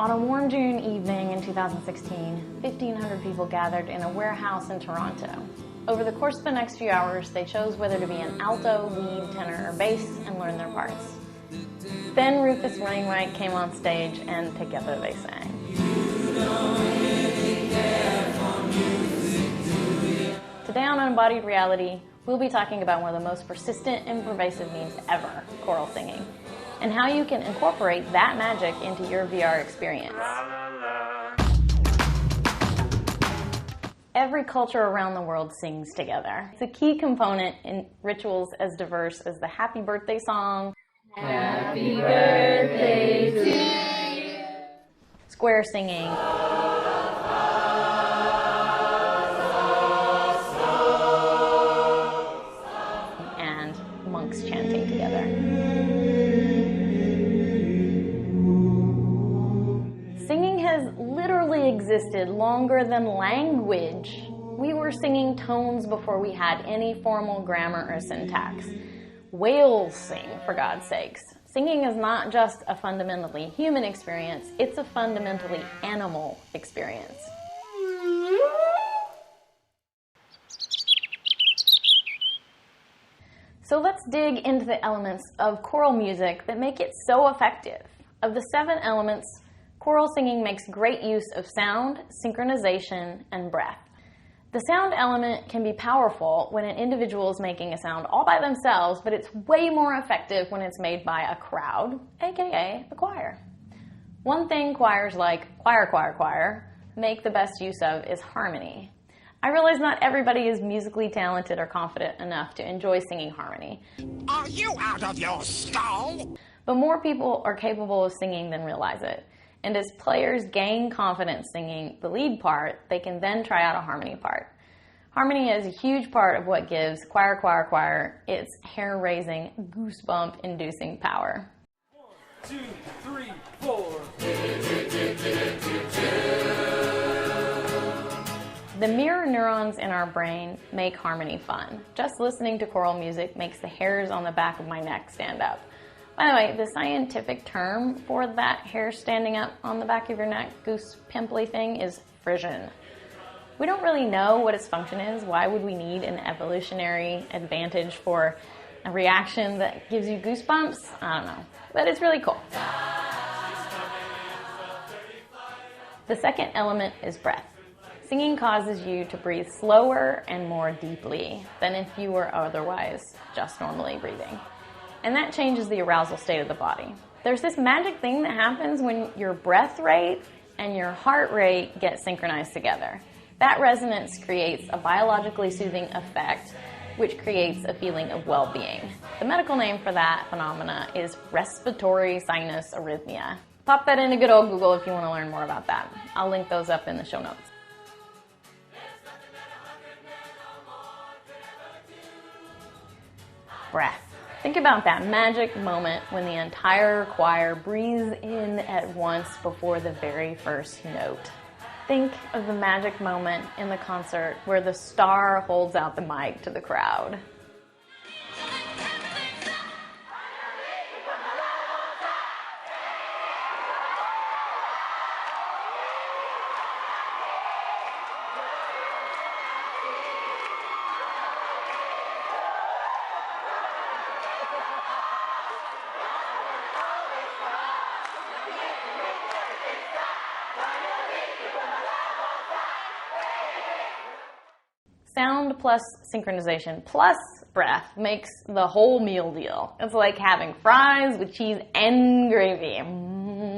On a warm June evening in 2016, 1,500 people gathered in a warehouse in Toronto. Over the course of the next few hours, they chose whether to be an alto, lead, tenor, or bass and learn their parts. Then Rufus and Wainwright came on stage and together they sang. Today on Embodied Reality, we'll be talking about one of the most persistent and pervasive needs ever, choral singing, and how you can incorporate that magic into your VR experience. Every culture around the world sings together. It's a key component in rituals as diverse as the happy birthday song, Happy Birthday to You, square singing, and monks chanting together. Singing has literally existed longer than language. We were singing tones before we had any formal grammar or syntax. Whales sing, for God's sakes. Singing is not just a fundamentally human experience, it's a fundamentally animal experience. So let's dig into the elements of choral music that make it so effective. Of the 7 elements, choral singing makes great use of sound, synchronization, and breath. The sound element can be powerful when an individual is making a sound all by themselves, but it's way more effective when it's made by a crowd, aka the choir. One thing choirs like choir make the best use of is harmony. I realize not everybody is musically talented or confident enough to enjoy singing harmony. Are you out of your skull? But more people are capable of singing than realize it. And as players gain confidence singing the lead part, they can then try out a harmony part. Harmony is a huge part of what gives choir its hair-raising, goosebump-inducing power. 1, 2, 3, 4. The mirror neurons in our brain make harmony fun. Just listening to choral music makes the hairs on the back of my neck stand up. By the way, the scientific term for that hair standing up on the back of your neck, goose pimply thing, is frisson. We don't really know what its function is. Why would we need an evolutionary advantage for a reaction that gives you goosebumps? I don't know, but it's really cool. The second element is breath. Singing causes you to breathe slower and more deeply than if you were otherwise just normally breathing. And that changes the arousal state of the body. There's this magic thing that happens when your breath rate and your heart rate get synchronized together. That resonance creates a biologically soothing effect, which creates a feeling of well-being. The medical name for that phenomena is respiratory sinus arrhythmia. Pop that into good old Google if you want to learn more about that. I'll link those up in the show notes. Breath. Think about that magic moment when the entire choir breathes in at once before the very first note. Think of the magic moment in the concert where the star holds out the mic to the crowd. Sound plus synchronization plus breath makes the whole meal deal. It's like having fries with cheese and gravy.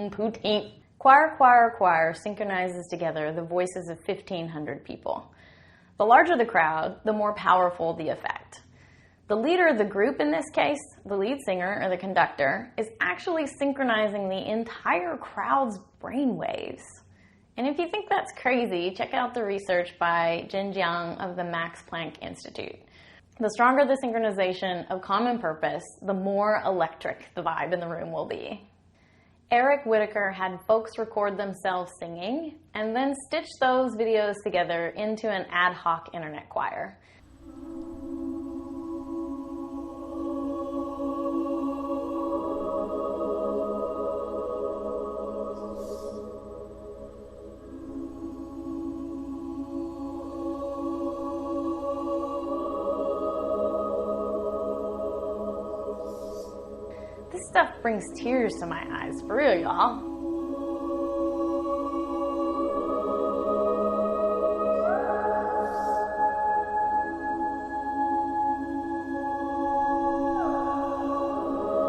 Poutine. Choir synchronizes together the voices of 1,500 people. The larger the crowd, the more powerful the effect. The leader of the group in this case, the lead singer or the conductor, is actually synchronizing the entire crowd's brainwaves. And if you think that's crazy, check out the research by Jiang of the Max Planck Institute. The stronger the synchronization of common purpose, the more electric the vibe in the room will be. Eric Whitaker had folks record themselves singing and then stitch those videos together into an ad hoc internet choir. This stuff brings tears to my eyes, for real, y'all.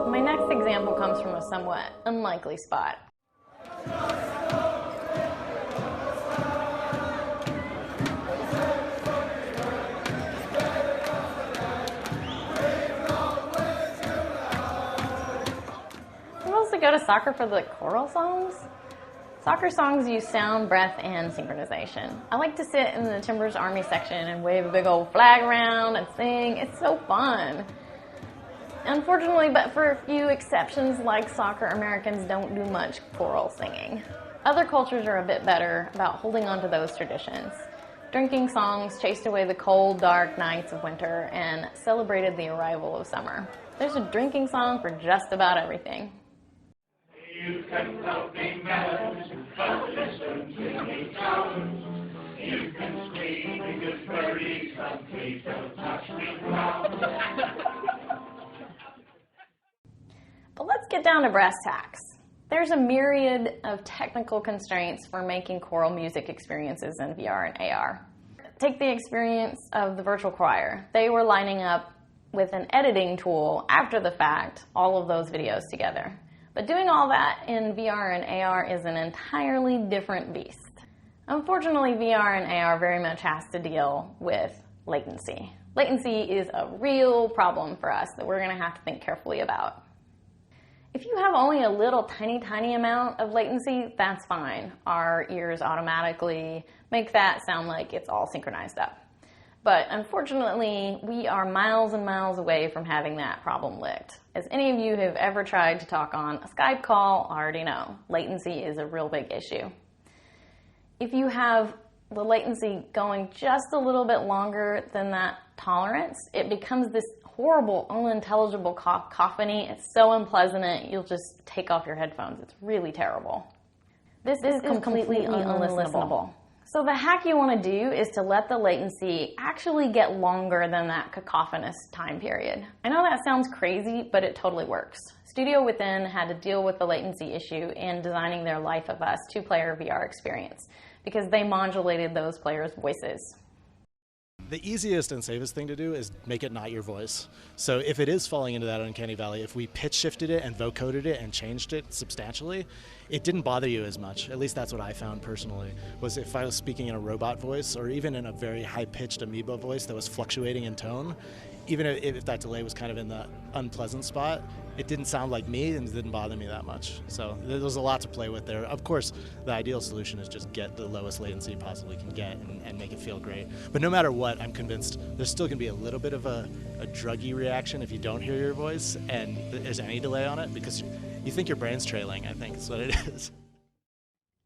My next example comes from a somewhat unlikely spot. Go to soccer for the choral songs. Soccer songs use sound, breath, and synchronization. I like to sit in the Timbers Army section and wave a big old flag around and sing. It's so fun. Unfortunately, but for a few exceptions like soccer, Americans don't do much choral singing. Other cultures are a bit better about holding on to those traditions. Drinking songs chased away the cold, dark nights of winter and celebrated the arrival of summer. There's a drinking song for just about everything. You can tell me melons, but listen to me sounds. You can scream because birdies come, please don't touch me ground. But let's get down to brass tacks. There's a myriad of technical constraints for making choral music experiences in VR and AR. Take the experience of the virtual choir. They were lining up with an editing tool after the fact, all of those videos together. But doing all that in VR and AR is an entirely different beast. Unfortunately, VR and AR very much has to deal with latency. Latency is a real problem for us that we're going to have to think carefully about. If you have only a little tiny amount of latency, that's fine. Our ears automatically make that sound like it's all synchronized up. But unfortunately, we are miles and miles away from having that problem licked. As any of you who have ever tried to talk on a Skype call already know, latency is a real big issue. If you have the latency going just a little bit longer than that tolerance, it becomes this horrible, unintelligible cacophony. It's so unpleasant, you'll just take off your headphones. It's really terrible. This is completely unlistenable. So the hack you want to do is to let the latency actually get longer than that cacophonous time period. I know that sounds crazy, but it totally works. Studio Within had to deal with the latency issue in designing their Life of Us two-player VR experience because they modulated those players' voices. The easiest and safest thing to do is make it not your voice. So if it is falling into that uncanny valley, if we pitch shifted it and vocoded it and changed it substantially, it didn't bother you as much. At least that's what I found personally, was if I was speaking in a robot voice or even in a very high-pitched amoeba voice that was fluctuating in tone, even if that delay was kind of in the unpleasant spot, it didn't sound like me and it didn't bother me that much. So there's a lot to play with there. Of course, the ideal solution is just get the lowest latency you possibly can get and make it feel great. But no matter what, I'm convinced there's still going to be a little bit of a druggy reaction if you don't hear your voice and there's any delay on it because you think your brain's trailing, I think is what it is.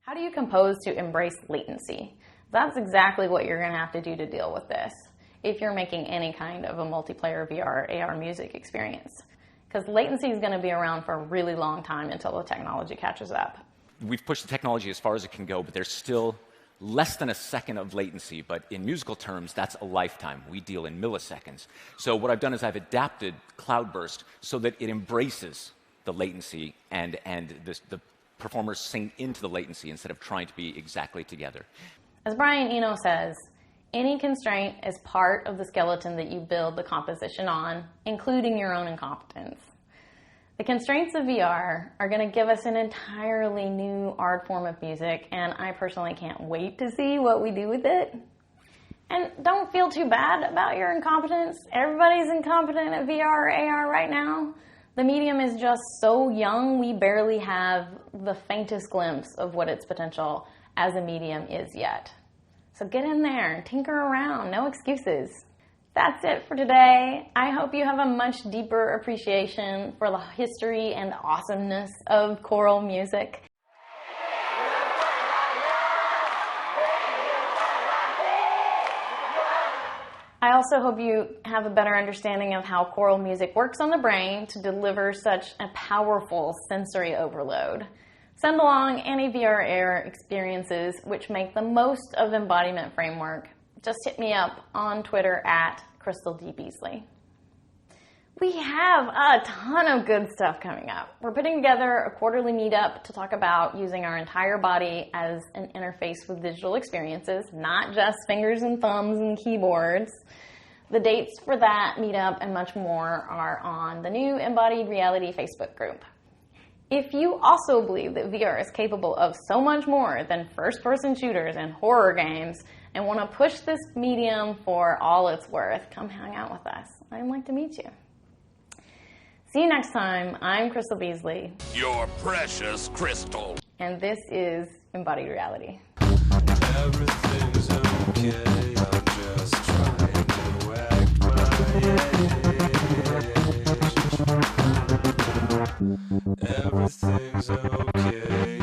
How do you compose to embrace latency? That's exactly what you're going to have to do to deal with this if you're making any kind of a multiplayer VR or AR music experience. Because latency is going to be around for a really long time until the technology catches up. We've pushed the technology as far as it can go, but there's still less than a second of latency. But in musical terms, that's a lifetime. We deal in milliseconds. So what I've done is I've adapted Cloudburst so that it embraces the latency and the performers sing into the latency instead of trying to be exactly together. As Brian Eno says, any constraint is part of the skeleton that you build the composition on, including your own incompetence. The constraints of VR are going to give us an entirely new art form of music, and I personally can't wait to see what we do with it. And don't feel too bad about your incompetence. Everybody's incompetent at VR or AR right now. The medium is just so young, we barely have the faintest glimpse of what its potential as a medium is yet. So get in there and tinker around, no excuses. That's it for today. I hope you have a much deeper appreciation for the history and awesomeness of choral music. I also hope you have a better understanding of how choral music works on the brain to deliver such a powerful sensory overload. Send along any VR AR experiences which make the most of embodiment framework. Just hit me up on Twitter at CrystalDBeasley. We have a ton of good stuff coming up. We're putting together a quarterly meetup to talk about using our entire body as an interface with digital experiences, not just fingers and thumbs and keyboards. The dates for that meetup and much more are on the new Embodied Reality Facebook group. If you also believe that VR is capable of so much more than first-person shooters and horror games and want to push this medium for all it's worth, come hang out with us. I'd like to meet you. See you next time. I'm Crystal Beasley. Your precious Crystal. And this is Embodied Reality. Everything's okay, I'm just trying to act my age. Everything's okay.